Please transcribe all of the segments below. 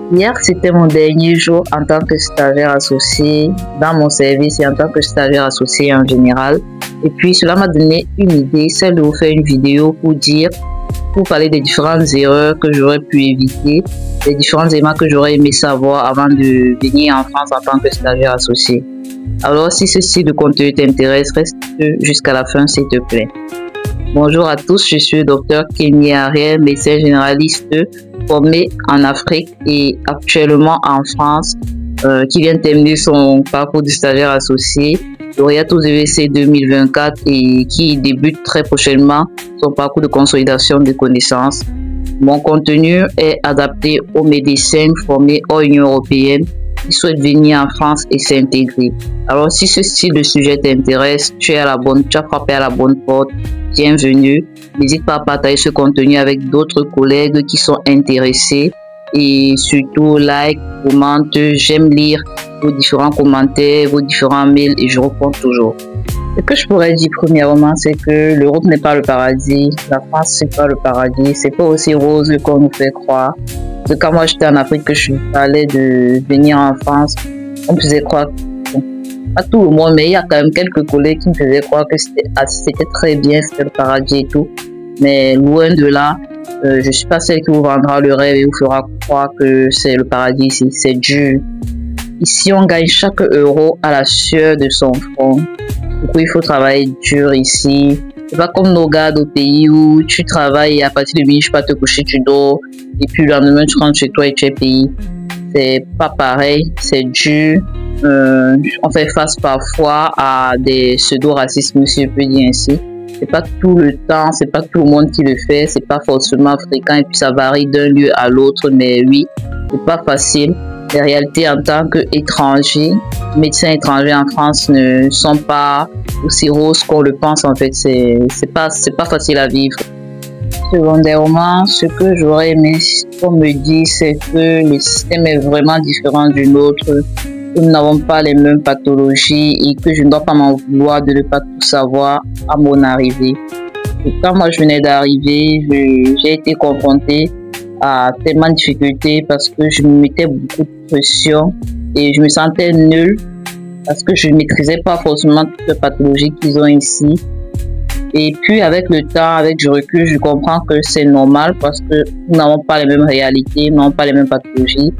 Hier, c'était mon dernier jour en tant que stagiaire associé dans mon service et en tant que stagiaire associé en général. Et puis, cela m'a donné une idée, celle de vous faire une vidéo pour parler des différentes erreurs que j'aurais pu éviter, des différents éléments que j'aurais aimé savoir avant de venir en France en tant que stagiaire associé. Alors, si ce style de contenu t'intéresse, reste jusqu'à la fin, s'il te plaît. Bonjour à tous, je suis le docteur Kenny Ariel, médecin généraliste formé en Afrique et actuellement en France, qui vient de terminer son parcours de stagiaire associé, lauréat aux EVC 2024 et qui débute très prochainement son parcours de consolidation de connaissances. Mon contenu est adapté aux médecins formés hors Union européenne qui souhaitent venir en France et s'intégrer. Alors, si ce style de sujet t'intéresse, tu as frappé à la bonne porte. Bienvenue. N'hésite pas à partager ce contenu avec d'autres collègues qui sont intéressés et surtout like, commente. J'aime lire vos différents commentaires, vos différents mails et je réponds toujours. Ce que je pourrais dire premièrement, c'est que l'Europe n'est pas le paradis, la France c'est pas le paradis, c'est pas aussi rose qu'on nous fait croire. Parce que quand moi j'étais en Afrique, que je parlais de venir en France, on me faisait croire, pas tout le monde, mais il y a quand même quelques collègues qui me faisaient croire que c'était très bien, c'était le paradis et tout. Mais loin de là, je suis pas celle qui vous vendra le rêve et vous fera croire que c'est le paradis ici, c'est dur. Ici, on gagne chaque euro à la sueur de son front. Du coup, il faut travailler dur ici. C'est pas comme nos gars au pays où tu travailles et à partir de minuit, tu peux te coucher, tu dors. Et puis le lendemain, tu rentres chez toi et tu es payé. C'est pas pareil, c'est dur. On fait face parfois à des pseudo-racismes, si je peux dire ainsi. C'est pas tout le temps, c'est pas tout le monde qui le fait, c'est pas forcément fréquent et puis ça varie d'un lieu à l'autre, mais oui, c'est pas facile. Les réalités en tant qu'étranger, médecins étrangers en France ne sont pas aussi roses qu'on le pense en fait. C'est pas facile à vivre. Secondairement, ce que j'aurais aimé qu'on me dise, c'est que le système est vraiment différent du nôtre. Nous n'avons pas les mêmes pathologies et que je ne dois pas m'en vouloir de ne pas tout savoir à mon arrivée. Et quand moi je venais d'arriver, j'ai été confrontée à tellement de difficultés parce que je me mettais beaucoup de pression et je me sentais nulle parce que je ne maîtrisais pas forcément toutes les pathologies qu'ils ont ici. Et puis avec le temps, avec du recul, je comprends que c'est normal parce que nous n'avons pas les mêmes réalités, nous n'avons pas les mêmes pathologies,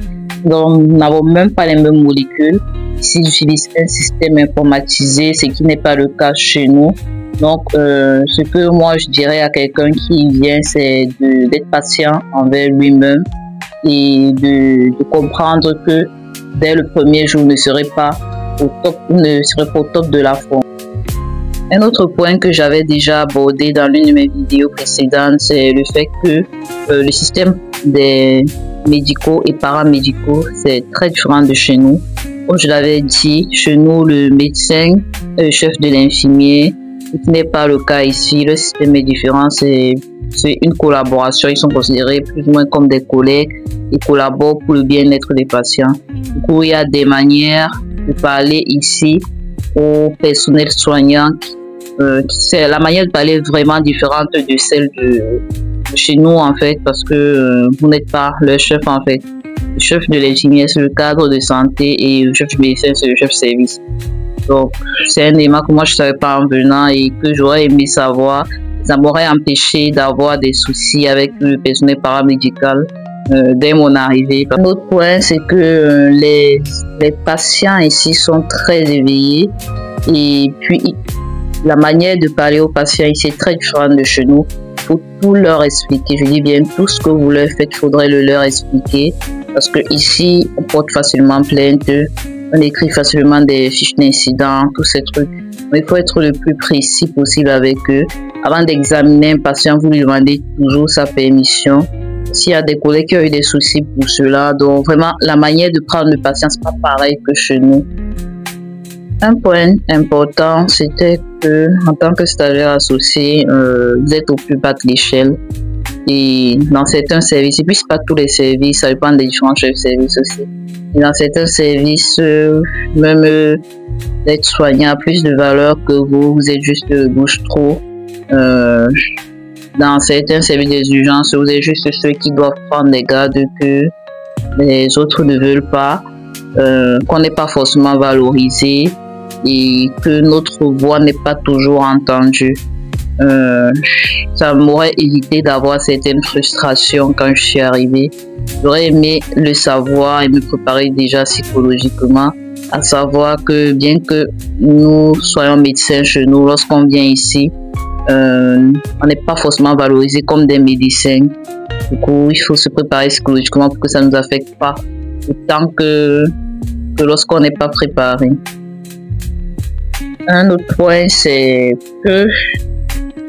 donc nous n'avons même pas les mêmes molécules. Ici, j'utilise un système informatisé, ce qui n'est pas le cas chez nous. Donc, ce que moi je dirais à quelqu'un qui vient, c'est d'être patient envers lui-même et de comprendre que dès le premier jour, ne serait pas au top de la forme. Un autre point que j'avais déjà abordé dans l'une de mes vidéos précédentes, c'est le fait que le système des médicaux et paramédicaux, c'est très différent de chez nous. Comme je l'avais dit, chez nous, le médecin est le chef de l'infirmier. Ce n'est pas le cas ici, le système est différent, c'est une collaboration, ils sont considérés plus ou moins comme des collègues, ils collaborent pour le bien-être des patients. Du coup, il y a des manières de parler ici au personnel soignant, c'est la manière de parler vraiment différente de celle de chez nous en fait, parce que vous n'êtes pas le chef en fait. Le chef de l'infirmière, c'est le cadre de santé et le chef du médecin, c'est le chef de service. Donc, c'est un élément que moi, je ne savais pas en venant et que j'aurais aimé savoir. Ça m'aurait empêché d'avoir des soucis avec le personnel paramédical dès mon arrivée. Un autre point, c'est que les patients ici sont très éveillés et puis la manière de parler aux patients ici est très différente de chez nous. Il faut tout leur expliquer. Je dis bien tout ce que vous leur faites, il faudrait le leur expliquer parce que ici, on porte facilement plainte. On écrit facilement des fiches d'incident, tous ces trucs. Mais il faut être le plus précis possible avec eux. Avant d'examiner un patient, vous lui demandez toujours sa permission. S'il y a des collègues qui ont eu des soucis pour cela, donc vraiment, la manière de prendre le patient, c'est pas pareil que chez nous. Un point important, c'était que, en tant que stagiaire associé, vous êtes au plus bas de l'échelle. Et dans certains services, et puis c'est pas tous les services, ça dépend des différents chefs de service aussi. Et dans certains services, même l'être soignant a plus de valeur que vous êtes juste bouche-trou. Dans certains services des urgences, vous êtes juste ceux qui doivent prendre des gardes que les autres ne veulent pas, qu'on n'est pas forcément valorisé et que notre voix n'est pas toujours entendue. Ça m'aurait évité d'avoir certaines frustrations quand je suis arrivée. J'aurais aimé le savoir et me préparer déjà psychologiquement, à savoir que bien que nous soyons médecins chez nous, lorsqu'on vient ici, on n'est pas forcément valorisé comme des médecins. Du coup, il faut se préparer psychologiquement pour que ça ne nous affecte pas autant que lorsqu'on n'est pas préparé. Un autre point, c'est que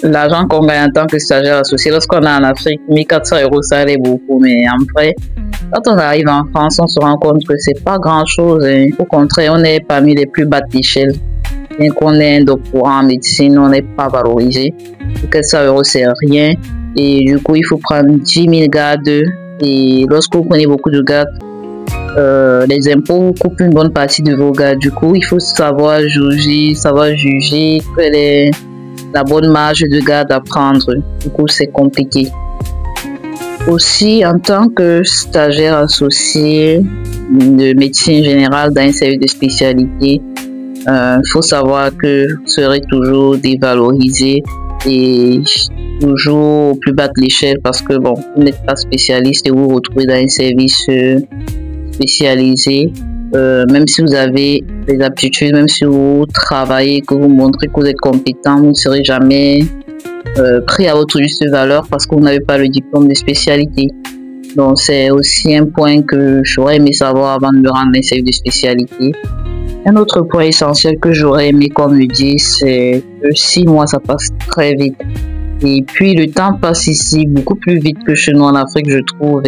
l'argent qu'on gagne en tant que stagiaire associé, lorsqu'on est en Afrique, 1400 €, ça allait beaucoup, mais en vrai, quand on arrive en France, on se rend compte que c'est pas grand chose. Au contraire, on est parmi les plus bas d'échelle. Bien qu'on ait un doctorat en médecine, on n'est pas valorisé. 400 €, c'est rien. Et du coup, il faut prendre 10 000 gardes. Et lorsque vous prenez beaucoup de gardes, les impôts vous coupent une bonne partie de vos gardes. Du coup, il faut savoir juger quelle est la bonne marge de garde à prendre. Du coup, c'est compliqué. Aussi, en tant que stagiaire associé de médecine générale dans un service de spécialité, il faut savoir que vous serez toujours dévalorisé et toujours au plus bas de l'échelle parce que bon, vous n'êtes pas spécialiste et vous vous retrouvez dans un service spécialisé. Même si vous avez des aptitudes, même si vous travaillez, que vous montrez que vous êtes compétent, vous ne serez jamais pris à votre juste valeur parce que vous n'avez pas le diplôme de spécialité. Donc c'est aussi un point que j'aurais aimé savoir avant de me rendre dans un service de spécialité. Un autre point essentiel que j'aurais aimé qu'on me dise, c'est que 6 mois ça passe très vite. Et puis le temps passe ici beaucoup plus vite que chez nous en Afrique, je trouve.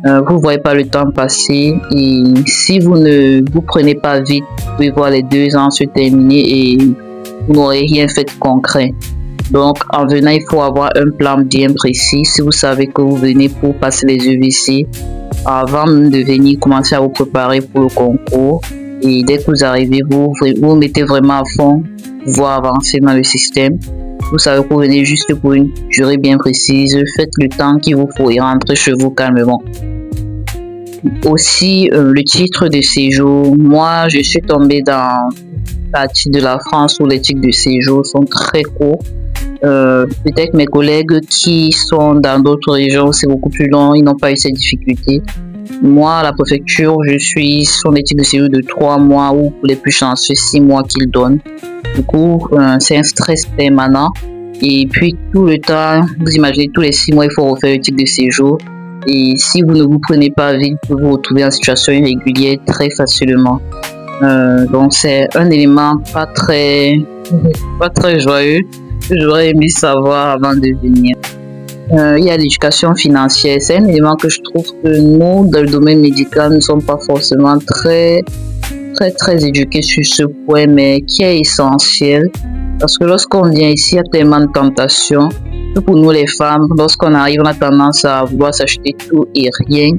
Vous ne voyez pas le temps passer et si vous ne vous prenez pas vite, vous pouvez voir les 2 ans se terminer et vous n'aurez rien fait de concret. Donc en venant, il faut avoir un plan bien précis. Si vous savez que vous venez pour passer les EVC, avant de venir, commencer à vous préparer pour le concours. Et dès que vous arrivez, vous mettez vraiment à fond pour pouvoir avancer dans le système. Vous savez que vous venez juste pour une durée bien précise. Faites le temps qu'il vous faut et rentrez chez vous calmement. Aussi, le titre de séjour. Moi, je suis tombée dans une partie de la France où les titres de séjour sont très courts. Peut-être mes collègues qui sont dans d'autres régions, c'est beaucoup plus long, ils n'ont pas eu ces difficultés. Moi, à la préfecture, je suis sur des titres de séjour de 3 mois ou pour les plus chanceux, 6 mois qu'ils donnent. Du coup, c'est un stress permanent. Et puis, tout le temps, vous imaginez, tous les 6 mois, il faut refaire le titre de séjour. Et si vous ne vous prenez pas vite, vous vous retrouvez en situation irrégulière très facilement. Donc, c'est un élément pas très joyeux que j'aurais aimé savoir avant de venir. Il y a l'éducation financière. C'est un élément que je trouve que nous, dans le domaine médical, ne sommes pas forcément très éduqués sur ce point, mais qui est essentiel. Parce que lorsqu'on vient ici, il y a tellement de tentations. Pour nous les femmes, lorsqu'on arrive, on a tendance à vouloir s'acheter tout et rien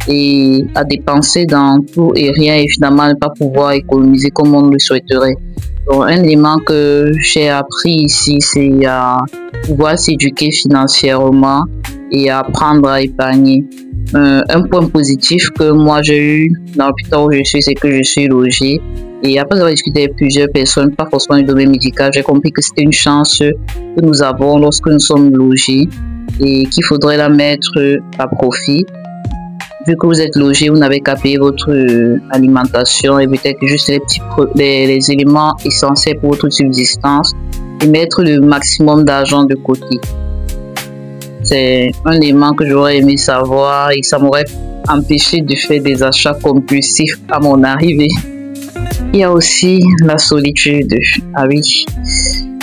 et à dépenser dans tout et rien et finalement ne pas pouvoir économiser comme on le souhaiterait. Donc, un élément que j'ai appris ici, c'est à pouvoir s'éduquer financièrement et à apprendre à épargner. Un point positif que moi j'ai eu dans l'hôpital où je suis, c'est que je suis logée. Et après avoir discuté avec plusieurs personnes, pas forcément du domaine médical, j'ai compris que c'était une chance que nous avons lorsque nous sommes logés et qu'il faudrait la mettre à profit. Vu que vous êtes logé, vous n'avez qu'à payer votre alimentation et peut-être juste les éléments essentiels pour votre subsistance et mettre le maximum d'argent de côté. C'est un élément que j'aurais aimé savoir et ça m'aurait empêché de faire des achats compulsifs à mon arrivée. Il y a aussi la solitude. Ah oui,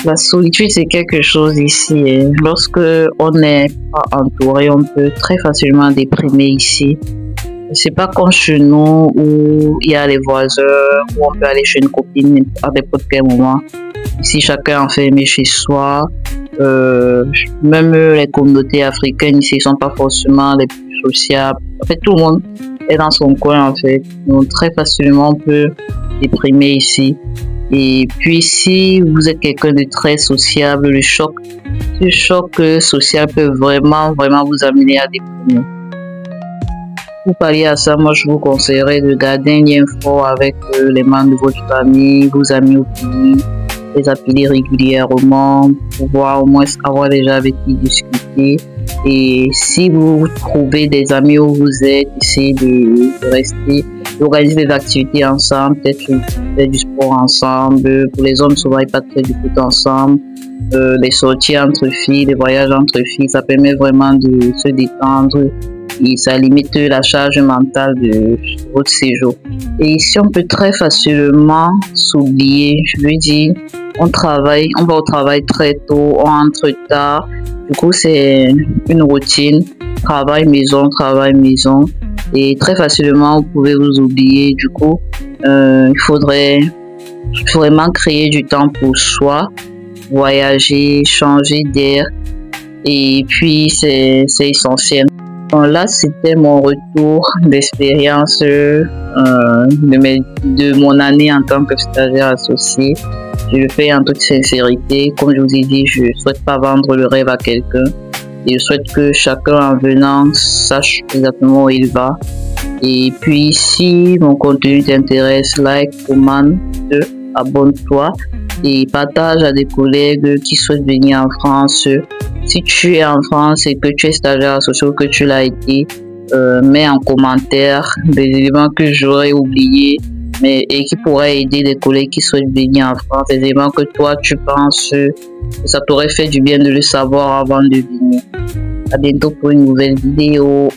la solitude c'est quelque chose ici. Lorsque on n'est pas entouré, on peut très facilement déprimer ici. C'est pas comme chez nous où il y a les voisins, où on peut aller chez une copine à n'importe quel moment. Ici, chacun est enfermé chez soi. Même les communautés africaines ici ne sont pas forcément les plus sociables. En fait, tout le monde est dans son coin en fait. Donc très facilement on peut déprimer ici. Et puis si vous êtes quelqu'un de très sociable, ce choc social peut vraiment vous amener à déprimer. Pour pallier à ça, moi je vous conseillerais de garder un lien fort avec les membres de votre famille, vos amis au pays, les appeler régulièrement, pouvoir au moins avoir déjà avec qui discuter. Et si vous trouvez des amis où vous êtes, essayez de rester, d'organiser des activités ensemble, peut-être faire du sport ensemble. Pour les hommes, souvent ils partent faire du foot ensemble. Les sorties entre filles, les voyages entre filles, ça permet vraiment de se détendre et ça limite la charge mentale de votre séjour. Et ici, on peut très facilement s'oublier. Je veux dire, on va au travail très tôt, on rentre tard. Du coup, c'est une routine, travail, maison. Et très facilement, vous pouvez vous oublier. Du coup, il faudrait vraiment créer du temps pour soi, voyager, changer d'air. Et puis, c'est essentiel. Bon, là, c'était mon retour d'expérience de mon année en tant que stagiaire associé. Je le fais en toute sincérité. Comme je vous ai dit, je ne souhaite pas vendre le rêve à quelqu'un. Et je souhaite que chacun en venant sache exactement où il va. Et puis, si mon contenu t'intéresse, like, commente, abonne-toi et partage à des collègues qui souhaitent venir en France. Si tu es en France et que tu es stagiaire associé ou que tu l'as été, mets en commentaire des éléments que j'aurais oubliés et qui pourraient aider des collègues qui souhaitent venir en France, des éléments que toi tu penses que ça t'aurait fait du bien de le savoir avant de venir. À bientôt pour une nouvelle vidéo.